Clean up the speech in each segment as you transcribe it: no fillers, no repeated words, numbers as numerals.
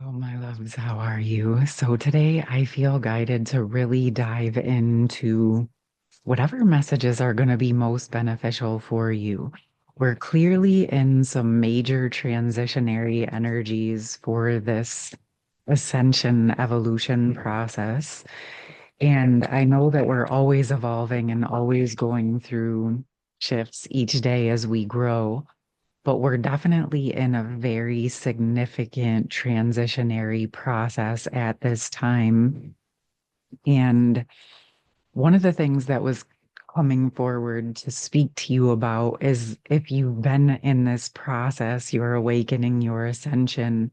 Oh, my loves, how are you? So today I feel guided to really dive into whatever messages are going to be most beneficial for you. We're clearly in some major transitionary energies for this ascension evolution process. And I know that we're always evolving and always going through shifts each day as we grow, but we're definitely in a very significant transitionary process at this time. And one of the things that was coming forward to speak to you about is if you've been in this process, your awakening, your ascension,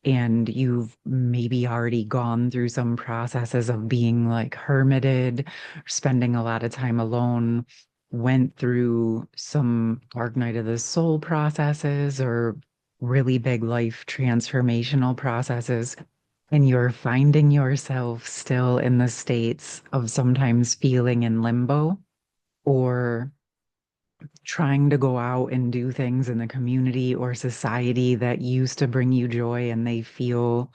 and you've maybe already gone through some processes of being like hermited, spending a lot of time alone, went through some dark night of the soul processes or really big life transformational processes, and you're finding yourself still in the states of sometimes feeling in limbo or trying to go out and do things in the community or society that used to bring you joy and they feel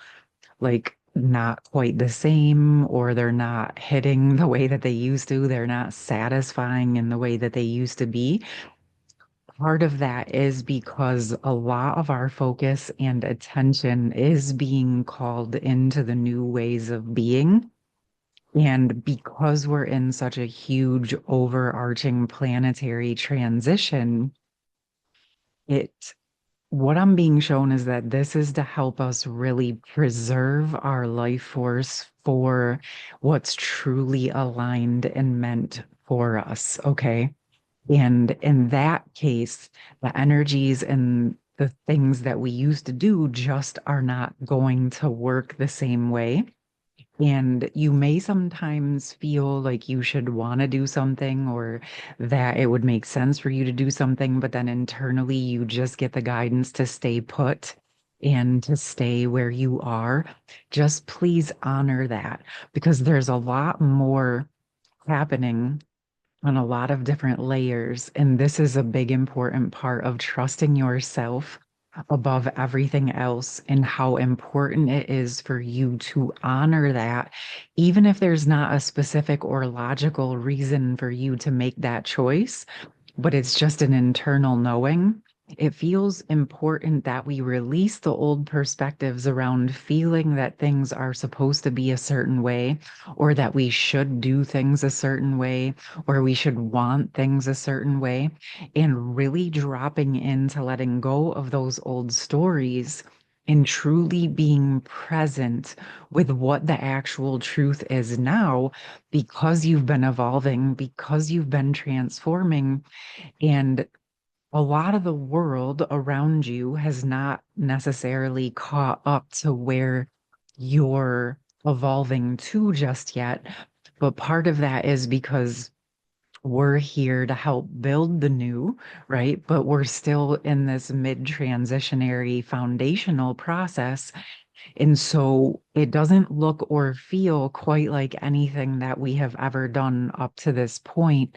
like not quite the same, or they're not hitting the way that they used to. They're not satisfying in the way that they used to be. Part of that is because a lot of our focus and attention is being called into the new ways of being. And because we're in such a huge overarching planetary transition, it what I'm being shown is that this is to help us really preserve our life force for what's truly aligned and meant for us. Okay. And in that case, the energies and the things that we used to do just are not going to work the same way. And you may sometimes feel like you should want to do something or that it would make sense for you to do something, but then internally you just get the guidance to stay put and to stay where you are. Just please honor that because there's a lot more happening on a lot of different layers. And this is a big, important part of trusting yourself above everything else and how important it is for you to honor that, even if there's not a specific or logical reason for you to make that choice, but it's just an internal knowing. It feels important that we release the old perspectives around feeling that things are supposed to be a certain way, or that we should do things a certain way, or we should want things a certain way, and really dropping into letting go of those old stories and truly being present with what the actual truth is now because you've been evolving, because you've been transforming. And a lot of the world around you has not necessarily caught up to where you're evolving to just yet. But part of that is because we're here to help build the new, right? But we're still in this mid-transitionary foundational process. And so it doesn't look or feel quite like anything that we have ever done up to this point.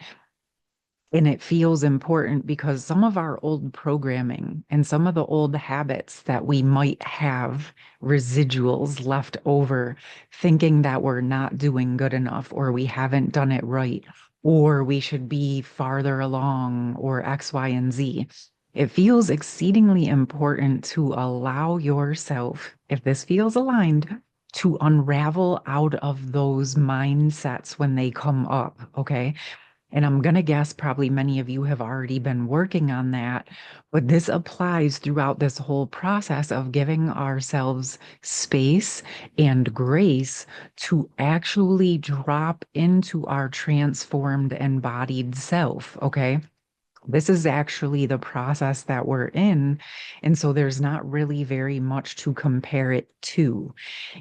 And it feels important because some of our old programming and some of the old habits that we might have residuals left over, thinking that we're not doing good enough or we haven't done it right, or we should be farther along, or X, Y, and Z. It feels exceedingly important to allow yourself, if this feels aligned, to unravel out of those mindsets when they come up. Okay. And I'm going to guess probably many of you have already been working on that, but this applies throughout this whole process of giving ourselves space and grace to actually drop into our transformed embodied self. Okay. This is actually the process that we're in. And so there's not really very much to compare it to.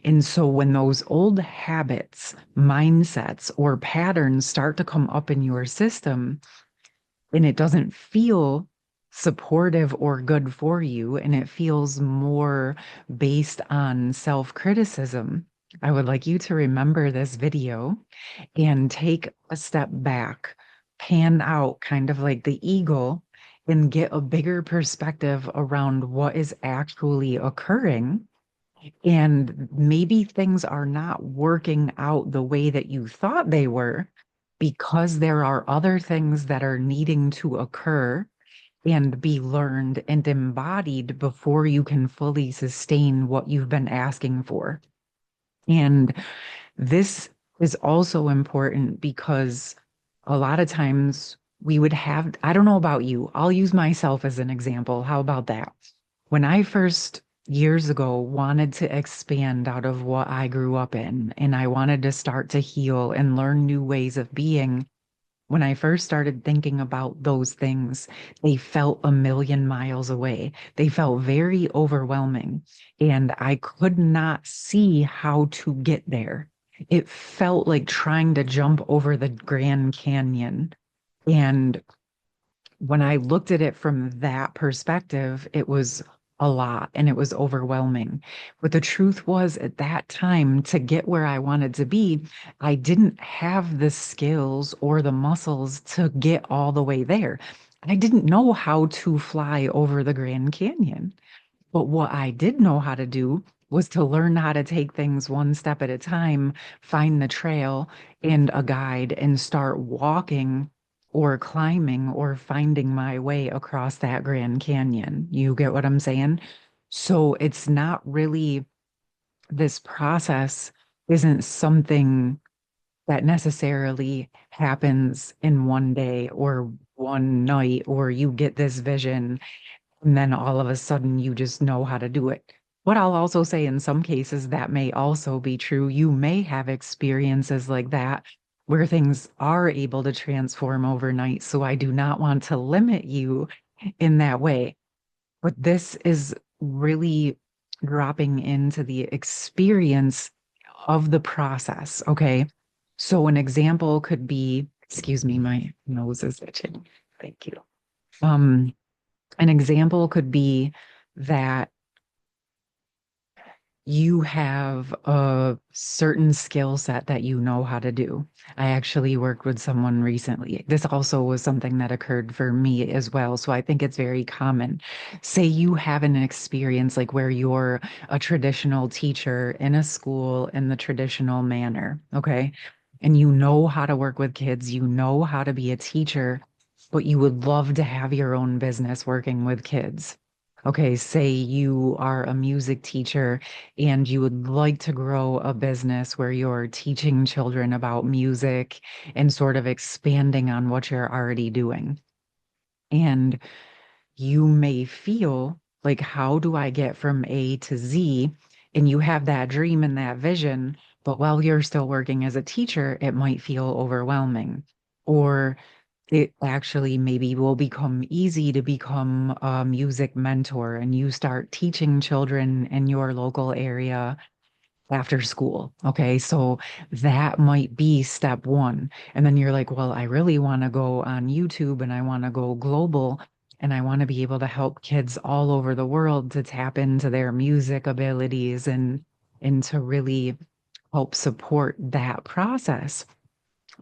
And so when those old habits, mindsets, or patterns start to come up in your system and it doesn't feel supportive or good for you, and it feels more based on self-criticism, I would like you to remember this video and take a step back, pan out kind of like the eagle, and get a bigger perspective around what is actually occurring. And maybe things are not working out the way that you thought they were because there are other things that are needing to occur and be learned and embodied before you can fully sustain what you've been asking for. And this is also important because a lot of times we would have, I don't know about you, I'll use myself as an example. How about that? When I first years ago wanted to expand out of what I grew up in, and I wanted to start to heal and learn new ways of being, when I first started thinking about those things, they felt a million miles away. They felt very overwhelming, and I could not see how to get there. It felt like trying to jump over the Grand Canyon. And when I looked at it from that perspective, it was a lot and it was overwhelming. But the truth was, at that time, to get where I wanted to be, I didn't have the skills or the muscles to get all the way there. I didn't know how to fly over the Grand Canyon. But what I did know how to do was to learn how to take things one step at a time, find the trail and a guide, and start walking or climbing or finding my way across that Grand Canyon. You get what I'm saying? So it's not really, this process isn't something that necessarily happens in one day or one night, or you get this vision and then all of a sudden you just know how to do it. What I'll also say, in some cases that may also be true. You may have experiences like that where things are able to transform overnight. So I do not want to limit you in that way. But this is really dropping into the experience of the process. Okay. So an example could be, excuse me, my nose is itching. Thank you. Um, an example could be that you have a certain skill set that you know how to do. I actually worked with someone recently. This also was something that occurred for me as well. So I think it's very common. Say you have an experience like where you're a traditional teacher in a school in the traditional manner, okay? And you know how to work with kids, you know how to be a teacher, but you would love to have your own business working with kids. Okay, say you are a music teacher and you would like to grow a business where you're teaching children about music and sort of expanding on what you're already doing. And you may feel like, how do I get from A to Z? And you have that dream and that vision, but while you're still working as a teacher, it might feel overwhelming. Or it actually maybe will become easy to become a music mentor and you start teaching children in your local area after school. Okay, so that might be step one. And then you're like, well, I really want to go on YouTube and I want to go global and I want to be able to help kids all over the world to tap into their music abilities and to really help support that process.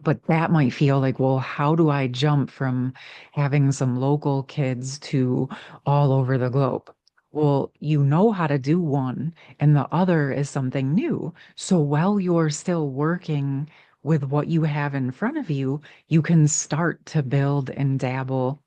But that might feel like, well, how do I jump from having some local kids to all over the globe? Well, you know how to do one, and the other is something new. So while you're still working with what you have in front of you, you can start to build and dabble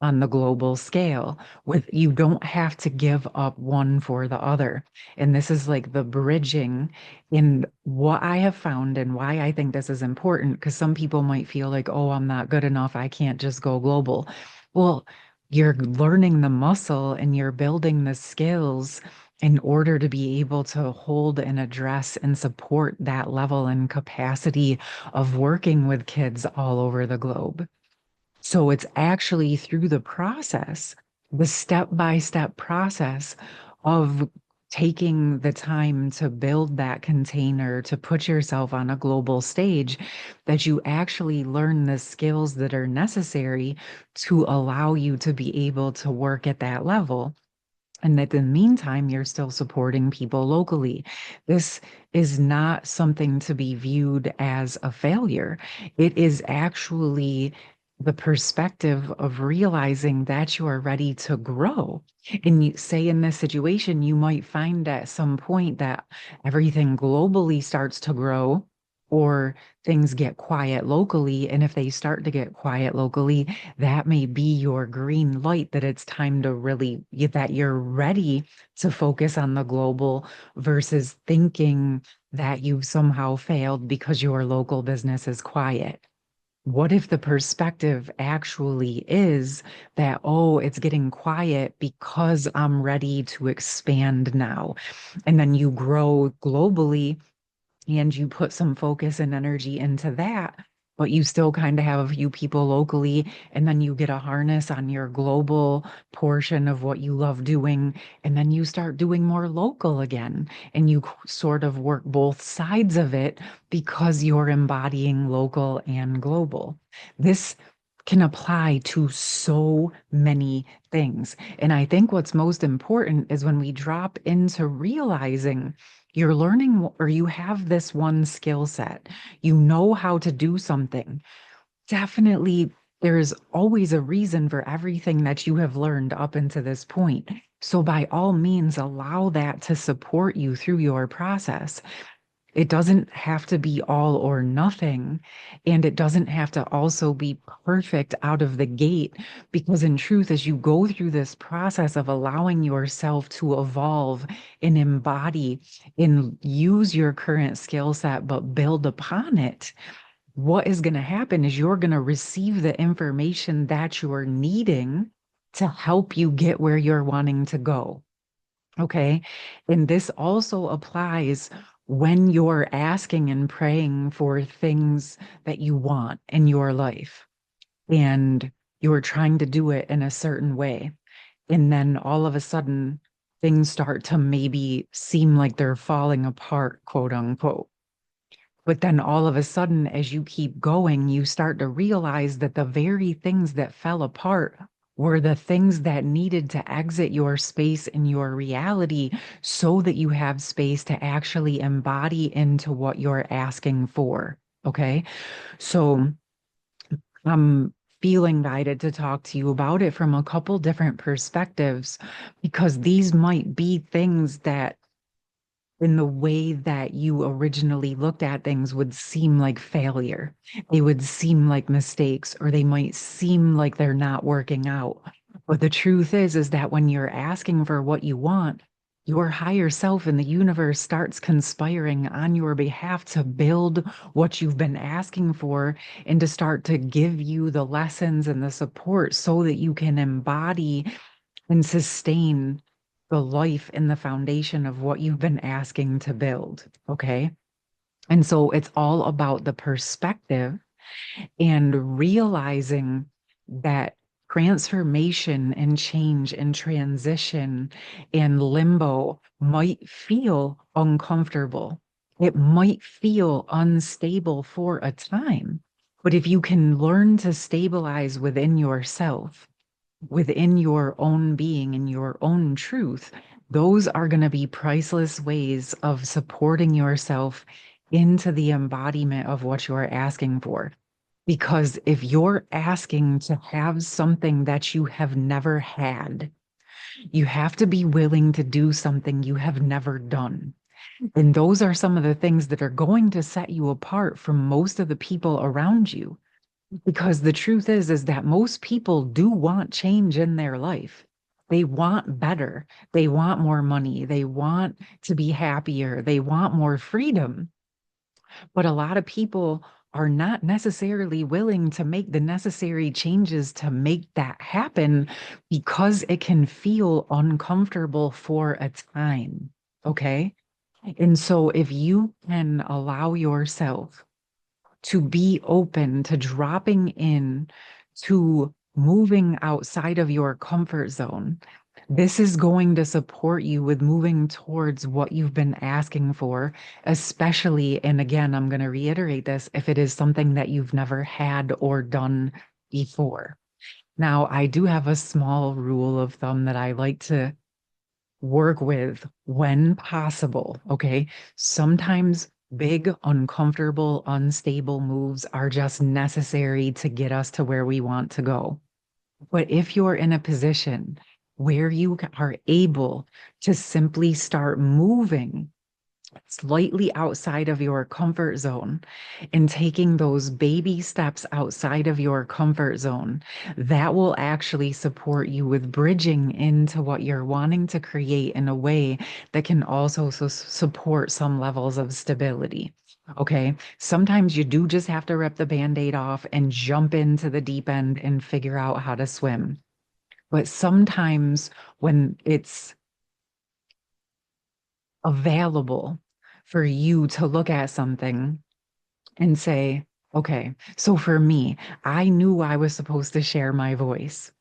on the global scale. With, you don't have to give up one for the other. And this is like the bridging in what I have found and why I think this is important, because some people might feel like, oh, I'm not good enough, I can't just go global. Well, you're learning the muscle and you're building the skills in order to be able to hold and address and support that level and capacity of working with kids all over the globe. So it's actually through the process, the step-by-step process of taking the time to build that container, to put yourself on a global stage, that you actually learn the skills that are necessary to allow you to be able to work at that level. And that in the meantime, you're still supporting people locally. This is not something to be viewed as a failure. It is actually the perspective of realizing that you are ready to grow. And you say in this situation, you might find at some point that everything globally starts to grow or things get quiet locally. And if they start to get quiet locally, that may be your green light that it's time to really, that you're ready to focus on the global versus thinking that you've somehow failed because your local business is quiet. What if the perspective actually is that, oh, it's getting quiet because I'm ready to expand now? And then you grow globally and you put some focus and energy into that, but you still kind of have a few people locally, and then you get a harness on your global portion of what you love doing, and then you start doing more local again, and you sort of work both sides of it because you're embodying local and global. This can apply to so many things. And I think what's most important is when we drop into realizing you're learning or you have this one skill set, you know how to do something. Definitely, there's always a reason for everything that you have learned up until this point. So, by all means, allow that to support you through your process. It doesn't have to be all or nothing. And it doesn't have to also be perfect out of the gate. Because in truth, as you go through this process of allowing yourself to evolve and embody and use your current skill set, but build upon it, what is going to happen is you're going to receive the information that you're needing to help you get where you're wanting to go. Okay. And this also applies when you're asking and praying for things that you want in your life and you're trying to do it in a certain way. And then all of a sudden, things start to maybe seem like they're falling apart, quote unquote. But then all of a sudden, as you keep going, you start to realize that the very things that fell apart were the things that needed to exit your space and your reality so that you have space to actually embody into what you're asking for. Okay. So I'm feeling guided to talk to you about it from a couple different perspectives because these might be things that in the way that you originally looked at things would seem like failure. They would seem like mistakes, or they might seem like they're not working out. But the truth is that when you're asking for what you want, your higher self in the universe starts conspiring on your behalf to build what you've been asking for and to start to give you the lessons and the support so that you can embody and sustain the life and the foundation of what you've been asking to build. Okay. And so it's all about the perspective and realizing that transformation and change and transition and limbo might feel uncomfortable. It might feel unstable for a time. But if you can learn to stabilize within yourself, within your own being and your own truth, those are going to be priceless ways of supporting yourself into the embodiment of what you're asking for. Because if you're asking to have something that you have never had, you have to be willing to do something you have never done. And those are some of the things that are going to set you apart from most of the people around you. Because the truth is that most people do want change in their life. They want better. They want more money. They want to be happier. They want more freedom. But a lot of people are not necessarily willing to make the necessary changes to make that happen because it can feel uncomfortable for a time. Okay. And so if you can allow yourself to be open to dropping in to moving outside of your comfort zone. This is going to support you with moving towards what you've been asking for, especially, and again, I'm going to reiterate this, if it is something that you've never had or done before. Now, I do have a small rule of thumb that I like to work with when possible. Okay. Sometimes Big, uncomfortable, unstable moves are just necessary to get us to where we want to go. But if you're in a position where you are able to simply start moving slightly outside of your comfort zone and taking those baby steps outside of your comfort zone, that will actually support you with bridging into what you're wanting to create in a way that can also support some levels of stability. Okay, sometimes you do just have to rip the band-aid off and jump into the deep end and figure out how to swim. But sometimes when it's available for you to look at something and say, okay, so for me, I knew I was supposed to share my voice.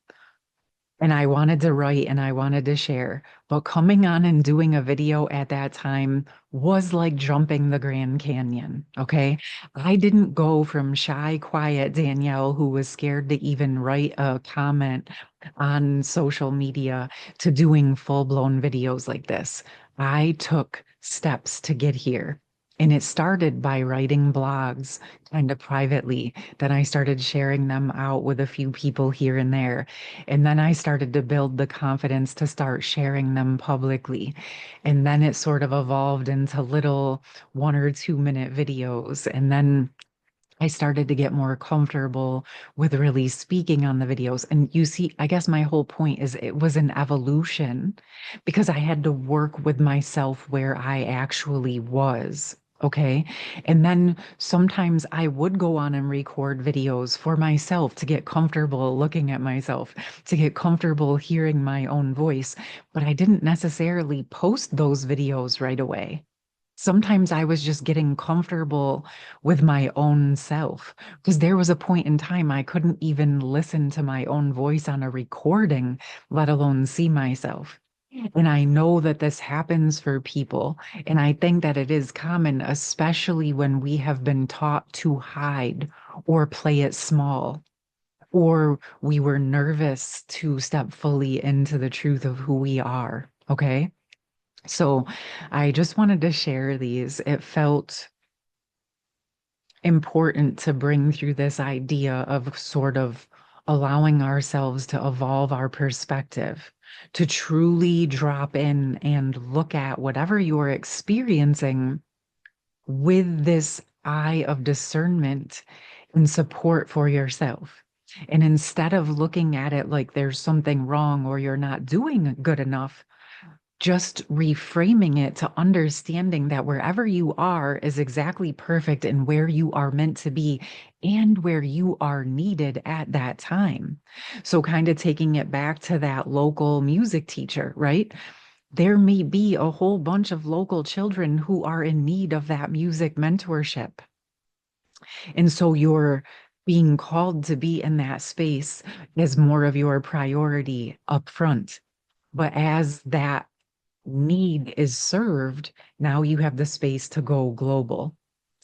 And I wanted to write and I wanted to share. But coming on and doing a video at that time was like jumping the Grand Canyon. Okay. I didn't go from shy, quiet Danielle, who was scared to even write a comment on social media, to doing full-blown videos like this. I took steps to get here. And it started by writing blogs kind of privately. Then I started sharing them out with a few people here and there. And then I started to build the confidence to start sharing them publicly. And then it sort of evolved into little 1 or 2 minute videos. And then I started to get more comfortable with really speaking on the videos. And you see, I guess my whole point is it was an evolution because I had to work with myself where I actually was. Okay. And then sometimes I would go on and record videos for myself to get comfortable looking at myself, to get comfortable hearing my own voice. But I didn't necessarily post those videos right away. Sometimes I was just getting comfortable with my own self because there was a point in time I couldn't even listen to my own voice on a recording, let alone see myself. And I know that this happens for people. And I think that it is common, especially when we have been taught to hide or play it small, or we were nervous to step fully into the truth of who we are. Okay. So I just wanted to share these. It felt important to bring through this idea of sort of allowing ourselves to evolve our perspective, to truly drop in and look at whatever you're experiencing with this eye of discernment and support for yourself. And instead of looking at it like there's something wrong or you're not doing good enough, just reframing it to understanding that wherever you are is exactly perfect and where you are meant to be and where you are needed at that time. So, kind of taking it back to that local music teacher, right? There may be a whole bunch of local children who are in need of that music mentorship. And so, you're being called to be in that space as more of your priority up front. But as that need is served, now you have the space to go global.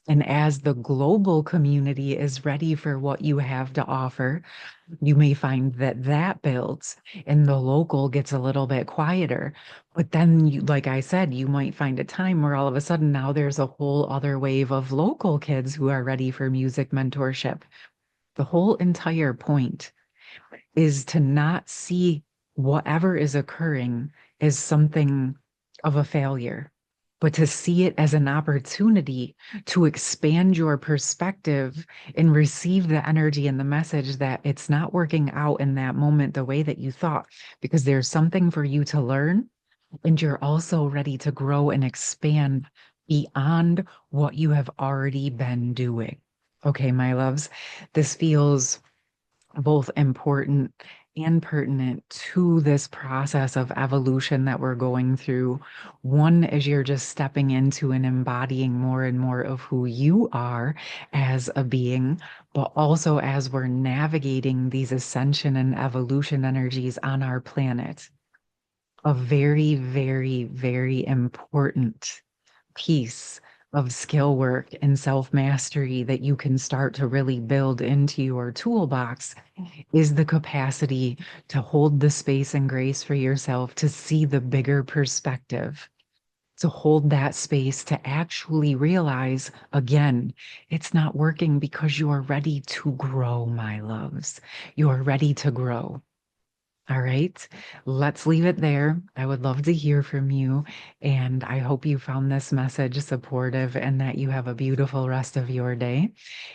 And as the global community is ready for what you have to offer, you may find that that builds and the local gets a little bit quieter. But then, you, like I said, you might find a time where all of a sudden now there's a whole other wave of local kids who are ready for music mentorship. The whole entire point is to not see whatever is occurring as something of a failure, but to see it as an opportunity to expand your perspective and receive the energy and the message that it's not working out in that moment the way that you thought, because there's something for you to learn, and you're also ready to grow and expand beyond what you have already been doing. Okay, my loves, this feels both important and pertinent to this process of evolution that we're going through. One is you're just stepping into and embodying more and more of who you are as a being, but also as we're navigating these ascension and evolution energies on our planet. A very, very, very important piece of skill work and self mastery that you can start to really build into your toolbox is the capacity to hold the space and grace for yourself to see the bigger perspective to hold that space to actually realize again, it's not working because you are ready to grow, my loves. You are ready to grow. All right, let's leave it there. I would love to hear from you, and I hope you found this message supportive and that you have a beautiful rest of your day.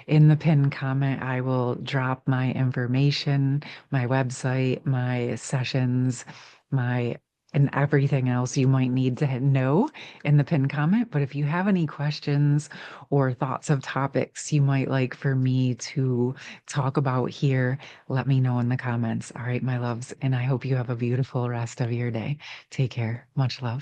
In the pinned comment, I will drop my information, my website, my sessions, my and everything else you might need to know in the pinned comment. But if you have any questions or thoughts of topics you might like for me to talk about here, let me know in the comments. All right, my loves. And I hope you have a beautiful rest of your day. Take care. Much love.